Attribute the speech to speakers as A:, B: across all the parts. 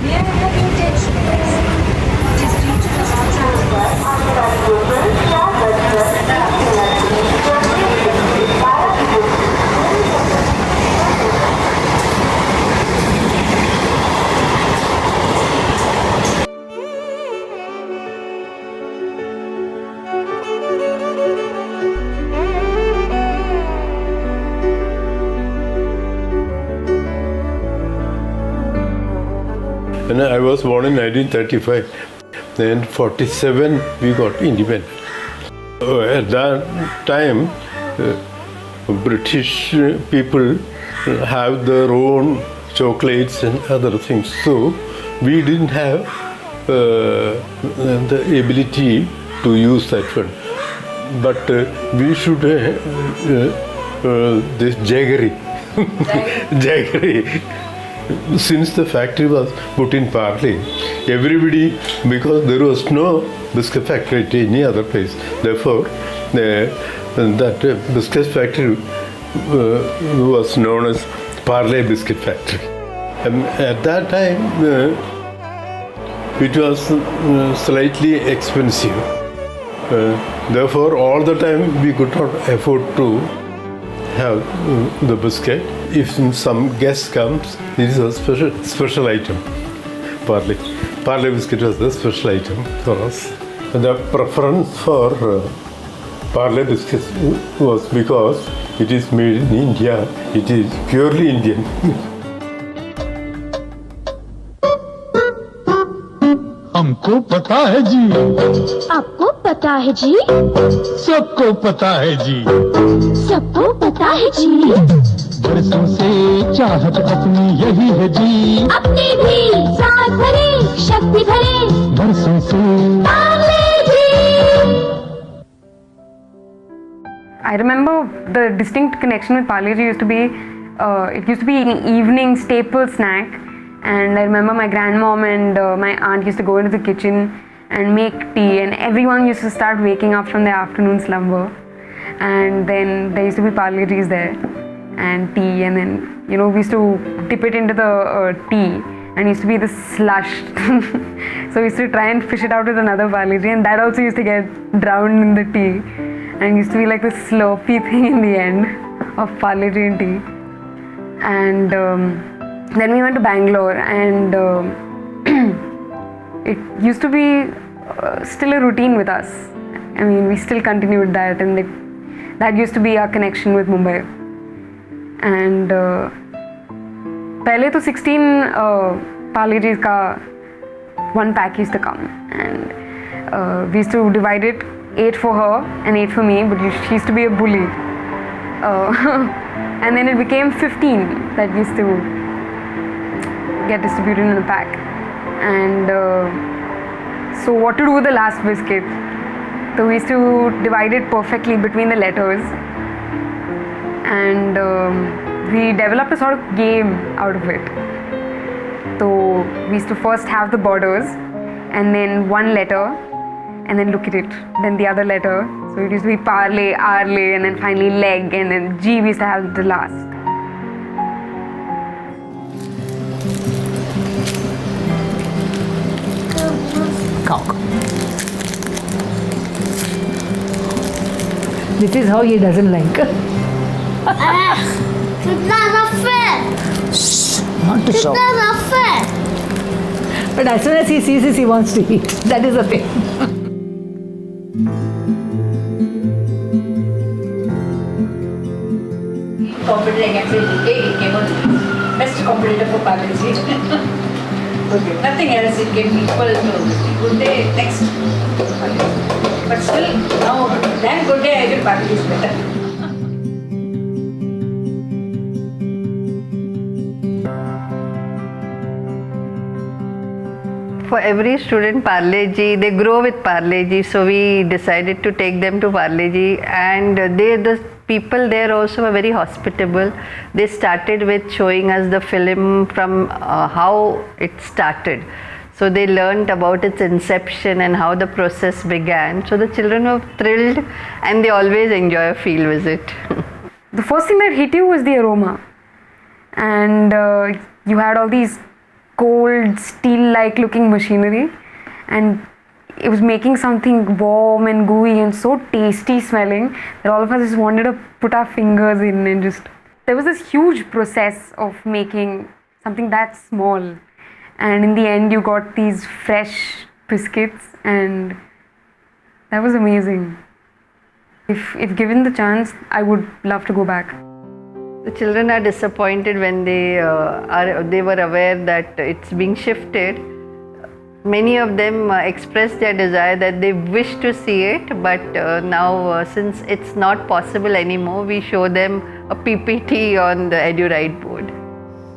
A: May I have your attention, please? It is due to the
B: And I was born in 1935. Then 47 we got independent. At that time, British people have their own chocolates and other things. So we didn't have the ability to use that one. But we should this jaggery. Jaggery. Since the factory was put in Parle, everybody, because there was no biscuit factory at any other place, therefore that biscuit factory was known as Parle Biscuit Factory. And at that time, it was slightly expensive. Therefore, all the time we could not afford to have the biscuit. If some guest comes, this is a special item. Parle biscuit was the special item for us. The preference for Parle biscuits was because it is made in India. It is purely Indian.
C: हमको पता है जी,
D: आपको पता है जी,
C: सबको पता है जी,
D: सबको पता है जी,
C: बरसों से चाहत अपनी यही है जी,
D: अपनी भी साथ भरे शक्ति भरे
C: बरसों से
D: Parle G.
E: I remember the distinct connection with Parle-G used to be, it used to be an evening staple snack. And I remember my grandmom and my aunt used to go into the kitchen and make tea, and everyone used to start waking up from their afternoon slumber. And then there used to be Parle-Gs there and tea, and then we used to dip it into the tea, and it used to be this slush. So we used to try and fish it out with another Parle-G, and that also used to get drowned in the tea, and it used to be like this slurpy thing in the end of Parle-G and tea. And then we went to Bangalore, and it used to be still a routine with us. I mean, we still continued that, and that used to be our connection with Mumbai. And pehle to 16 Parle-G's ka one pack used to come, and we used to divide it, 8 for her and 8 for me, but she used to be a bully. And then it became 15 that used to get distributed in a pack. And so what to do with the last biscuit? So we used to divide it perfectly between the letters, and we developed a sort of game out of it. So we used to first have the borders, and then one letter, and then look at it, then the other letter. So it used to be Parle, Arle, and then finally leg, and then G we used to have the last.
F: This is how he doesn't like.
D: कितना unfair,
F: Not to show.
D: कितना unfair.
F: But as soon as he sees this, he wants to eat. That is the thing.
G: Competing against it came out best competitor for Parle-G. Okay. Nothing else, it came equal to Good Day next. But still, now, than Good Day, I feel Parle-G is better.
H: For every student, Parle-G, they grow with Parle-G, so we decided to take them to Parle-G, and the people there also were very hospitable. They started with showing us the film from how it started. So they learned about its inception and how the process began. So the children were thrilled, and they always enjoy a field visit.
E: The first thing that hit you was the aroma, and you had all these cold, steel-like looking machinery, and it was making something warm and gooey and so tasty smelling that all of us just wanted to put our fingers in and just... There was this huge process of making something that small, and in the end you got these fresh biscuits, and that was amazing. If given the chance, I would love to go back.
H: The children are disappointed when they were aware that it's being shifted. Many of them expressed their desire that they wish to see it, but now since it's not possible anymore, we show them a PPT on the EduRide board.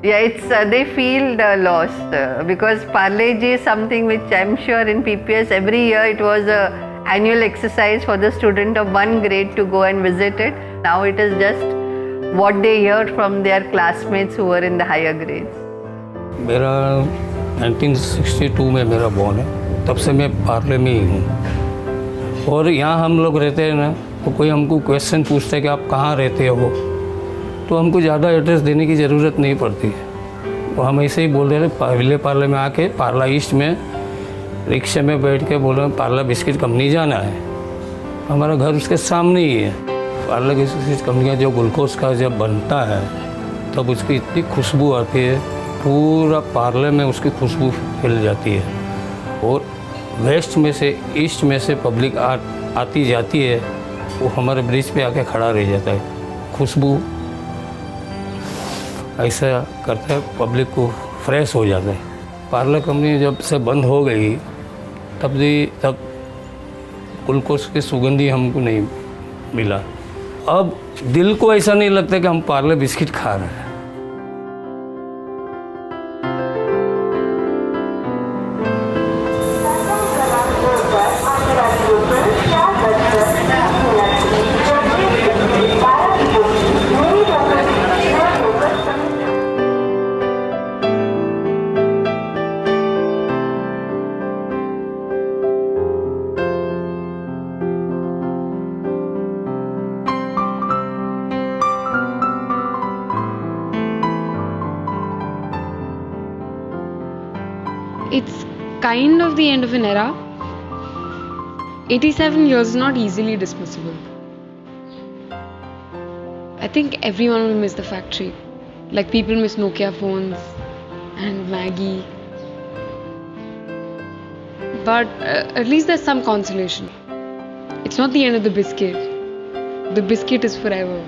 H: Yeah, it's they feel lost because Parle-G is something which I'm sure in PPS every year it was a annual exercise for the student of 1 grade to go and visit it. Now it is just what they hear from their classmates who were in the higher grades.
I: मेरा 1962 में मेरा born है, तब से मैं पार्ले में ही हूँ। और यहाँ हम लोग रहते हैं ना, तो कोई हमको क्वेश्चन पूछता है कि आप कहाँ रहते हो, तो हमको ज़्यादा एड्रेस देने की ज़रूरत नहीं पड़ती है। तो हम ऐसे ही बोल रहे थे, विले पार्ले में आके पार्ला ईस्ट में रिक्शे में बैठ के बोल रहे हैं पार्ला बिस्किट कंपनी जाना है। हमारा घर उसके सामने ही है। पार्ला बिस्किट कंपनी जो ग्लूकोज का जब बनता है तब उसकी इतनी खुशबू आती है, पूरा पार्ले में उसकी खुशबू फैल जाती है। और वेस्ट में से ईस्ट में से पब्लिक आती जाती है, वो हमारे ब्रिज पे आके खड़ा रह जाता है। खुशबू ऐसा करता है, पब्लिक को फ्रेश हो जाता है। पार्ले कंपनी जब से बंद हो गई तब ग्लूकोज की सुगंधी हमको नहीं मिला। अब दिल को ऐसा नहीं लगता कि हम पार्ले बिस्किट खा रहे हैं।
E: It's kind of the end of an era. 87 years is not easily dismissible. I think everyone will miss the factory. Like people miss Nokia phones and Maggie. But at least there's some consolation. It's not the end of the biscuit. The biscuit is forever.